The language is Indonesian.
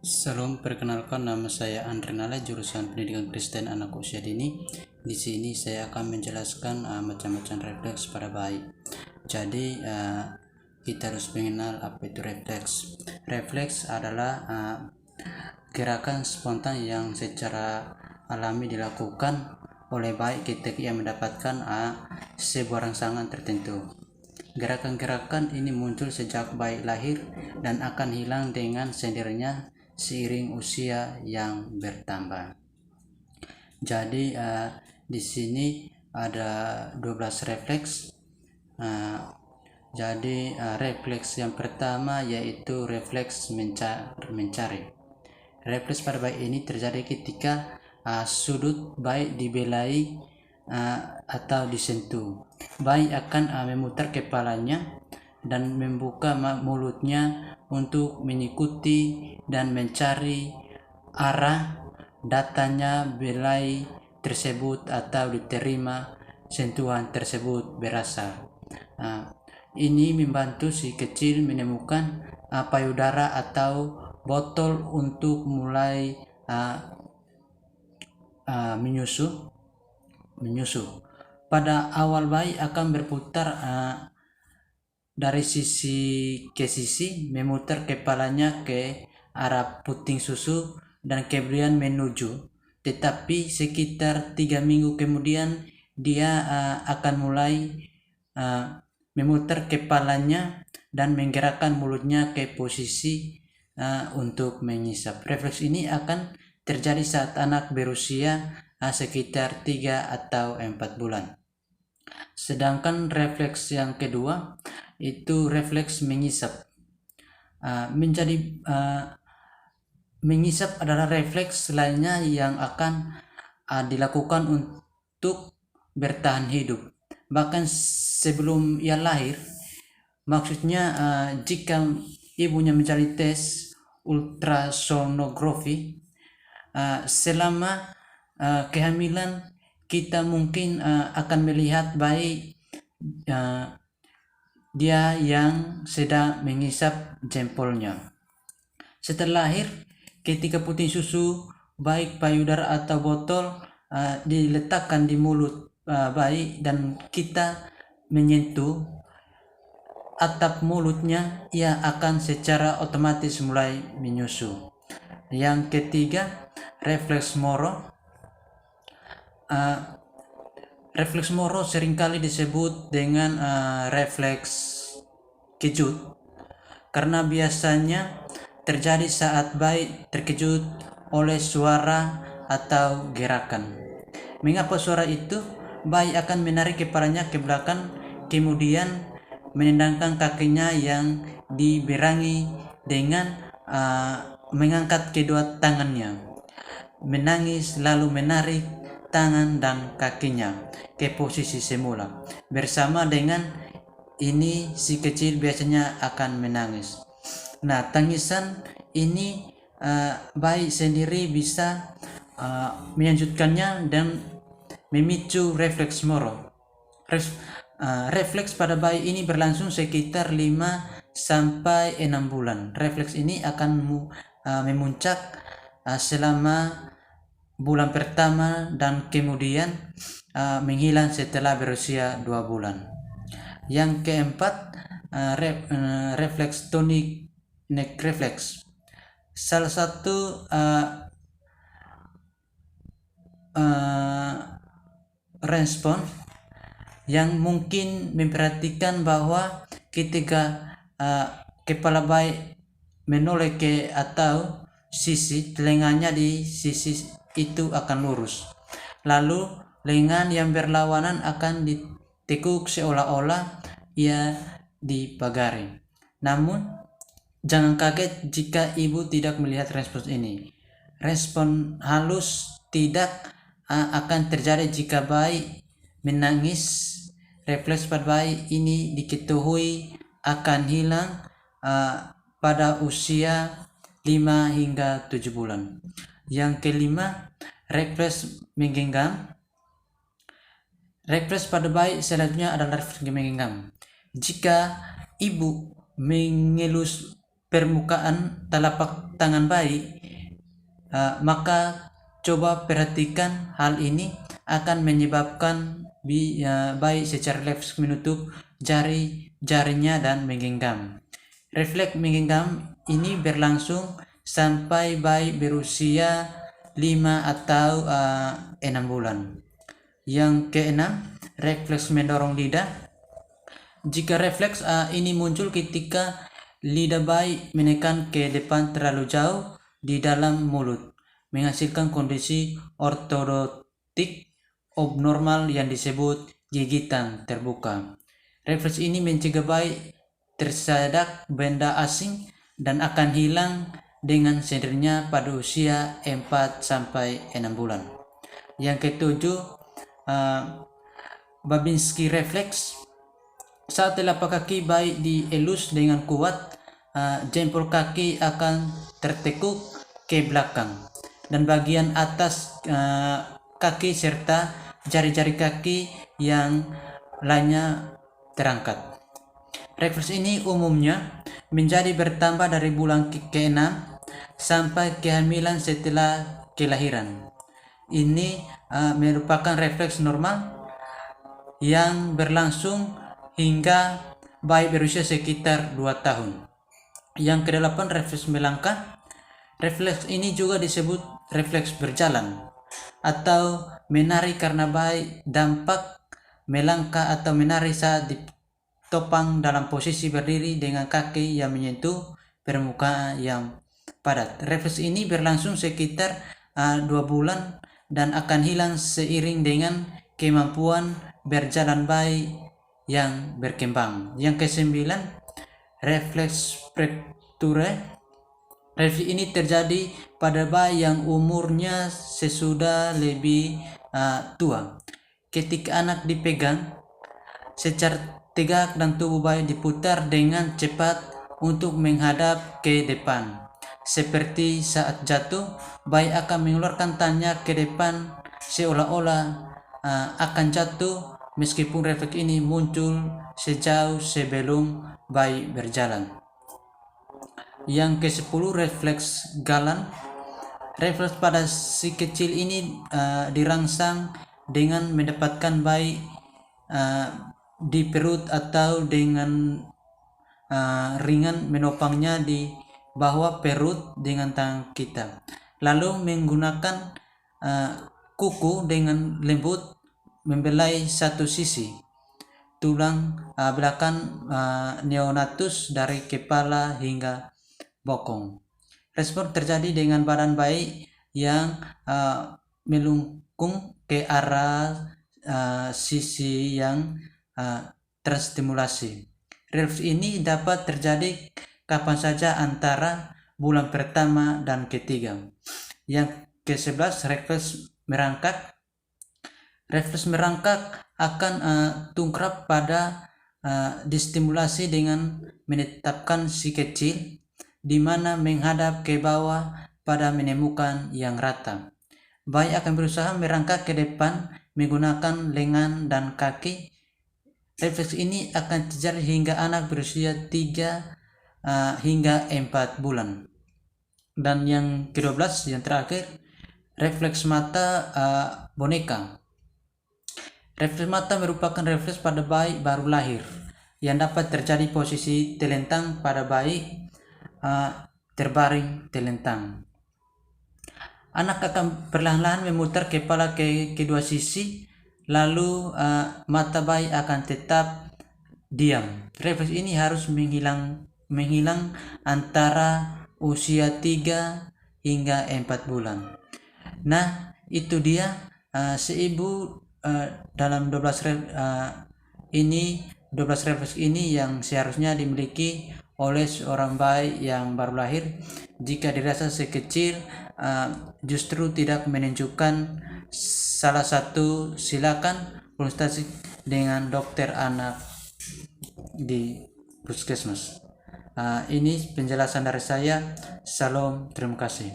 Salam, perkenalkan nama saya Andre Nala, jurusan Pendidikan Kristen Anak Usia Dini. Di sini saya akan menjelaskan macam-macam refleks pada bayi. Jadi kita harus mengenal apa itu refleks. Refleks adalah gerakan spontan yang secara alami dilakukan oleh bayi ketika ia mendapatkan sebuah rangsangan tertentu. Gerakan-gerakan ini muncul sejak bayi lahir dan akan hilang dengan sendirinya seiring usia yang bertambah. Jadi di sini ada 12 refleks. Jadi refleks yang pertama yaitu refleks mencari. Refleks pada bayi ini terjadi ketika sudut bayi dibelai atau disentuh. Bayi akan memutar kepalanya dan membuka mulutnya untuk mengikuti dan mencari arah datanya belai tersebut atau diterima sentuhan tersebut berasal. Ini membantu si kecil menemukan payudara atau botol untuk mulai menyusu. Pada awal bayi akan berputar dari sisi ke sisi, memutar kepalanya ke arah puting susu dan kemudian menuju. Tetapi sekitar 3 minggu kemudian dia akan mulai memutar kepalanya dan menggerakkan mulutnya ke posisi untuk mengisap. Refleks ini akan terjadi saat anak berusia sekitar 3 atau 4 bulan. Sedangkan refleks yang kedua itu refleks mengisap. Mengisap adalah refleks lainnya yang akan dilakukan untuk bertahan hidup. Bahkan sebelum ia lahir, maksudnya jika ibunya mencari tes ultrasonografi selama kehamilan, kita mungkin akan melihat bayi dia yang sedang mengisap jempolnya. Setelah lahir, ketika puting susu, baik payudara atau botol diletakkan di mulut bayi dan kita menyentuh atap mulutnya, ia akan secara otomatis mulai menyusu. Yang ketiga, refleks Moro. Refleks Moro seringkali disebut dengan refleks kejut karena biasanya terjadi saat bayi terkejut oleh suara atau gerakan. Mengapa suara itu? Bayi akan menarik kepalanya ke belakang, kemudian menendangkan kakinya yang diberangi dengan mengangkat kedua tangannya, menangis lalu menarik tangan dan kakinya ke posisi semula. Bersama dengan ini si kecil biasanya akan menangis. Nah, tangisan ini bayi sendiri bisa melanjutkannya dan memicu refleks Moro. Refleks pada bayi ini berlangsung sekitar 5 sampai 6 bulan. Refleks ini akan memuncak selama bulan pertama dan kemudian menghilang setelah berusia 2 bulan. Yang keempat, refleks tonic neck reflex. Salah satu respon yang mungkin memperhatikan bahwa ketika kepala bayi menoleh ke atau sisi, telinganya di sisi itu akan lurus, lalu lengan yang berlawanan akan ditekuk seolah-olah ia dipagari. Namun jangan kaget jika ibu tidak melihat respon ini. Respon halus tidak akan terjadi jika bayi menangis. Refleks pada bayi ini diketahui akan hilang pada usia 5 hingga 7 bulan. Yang kelima, refleks menggenggam. Refleks pada bayi selanjutnya adalah refleks menggenggam. Jika ibu mengelus permukaan telapak tangan bayi, maka coba perhatikan hal ini akan menyebabkan bayi secara refleks menutup jarinya dan menggenggam. Refleks menggenggam ini berlangsung sampai bayi berusia 5 atau 6 bulan. Yang keenam, refleks mendorong lidah. Jika refleks ini muncul ketika lidah bayi menekan ke depan terlalu jauh di dalam mulut, menghasilkan kondisi ortodontik abnormal yang disebut gigitan terbuka. Refleks ini mencegah bayi tersadak benda asing dan akan hilang dengan sendirinya pada usia 4-6 bulan. Yang ketujuh, Babinski refleks. Saat telapak kaki bayi dielus dengan kuat, jempol kaki akan tertekuk ke belakang dan bagian atas kaki serta jari-jari kaki yang lainnya terangkat. Refleks ini umumnya menjadi bertambah dari bulan ke-6 sampai kehamilan setelah kelahiran. Ini merupakan refleks normal yang berlangsung hingga bayi berusia sekitar 2 tahun. Yang kedelapan, refleks melangkah. Refleks ini juga disebut refleks berjalan atau menari karena bayi dampak melangkah atau menari saat ditopang dalam posisi berdiri dengan kaki yang menyentuh permukaan yang padat. Refleks ini berlangsung sekitar 2 bulan dan akan hilang seiring dengan kemampuan berjalan bayi yang berkembang. Yang kesembilan, refleks frakture. Refleks ini terjadi pada bayi yang umurnya sesudah lebih tua. Ketika anak dipegang secara tegak dan tubuh bayi diputar dengan cepat untuk menghadap ke depan. Seperti saat jatuh, bayi akan mengeluarkan tangannya ke depan seolah-olah akan jatuh, meskipun refleks ini muncul sejauh sebelum bayi berjalan. Yang ke-10, refleks galan. Refleks pada si kecil ini dirangsang dengan mendapatkan bayi di perut atau dengan ringan menopangnya di bawah perut dengan tangan kita, lalu menggunakan kuku dengan lembut membelai satu sisi tulang belakang neonatus dari kepala hingga bokong. Respon terjadi dengan badan bayi yang melengkung ke arah sisi yang terstimulasi. Refleks ini dapat terjadi kapan saja antara bulan pertama dan ketiga. Yang ke-11, refleks merangkak. Refleks merangkak akan tungkrap pada distimulasi dengan menetapkan si kecil di mana menghadap ke bawah pada menemukan yang rata. Bayi akan berusaha merangkak ke depan menggunakan lengan dan kaki. Refleks ini akan terjadi hingga anak berusia 3 hingga 4 bulan. Dan yang ke-12, yang terakhir, refleks mata boneka. Refleks mata merupakan refleks pada bayi baru lahir yang dapat terjadi posisi telentang pada bayi terbaring telentang. Anak akan perlahan-lahan memutar kepala ke kedua sisi, lalu mata bayi akan tetap diam. Refleks ini harus menghilang antara usia 3 hingga 4 bulan. Nah, itu dia seibu dalam 12 refleks ini yang seharusnya dimiliki oleh seorang bayi yang baru lahir. Jika dirasa sekecil justru tidak menunjukkan salah satu, silakan konsultasi dengan dokter anak di puskesmas. Ini penjelasan dari saya. Salam, terima kasih.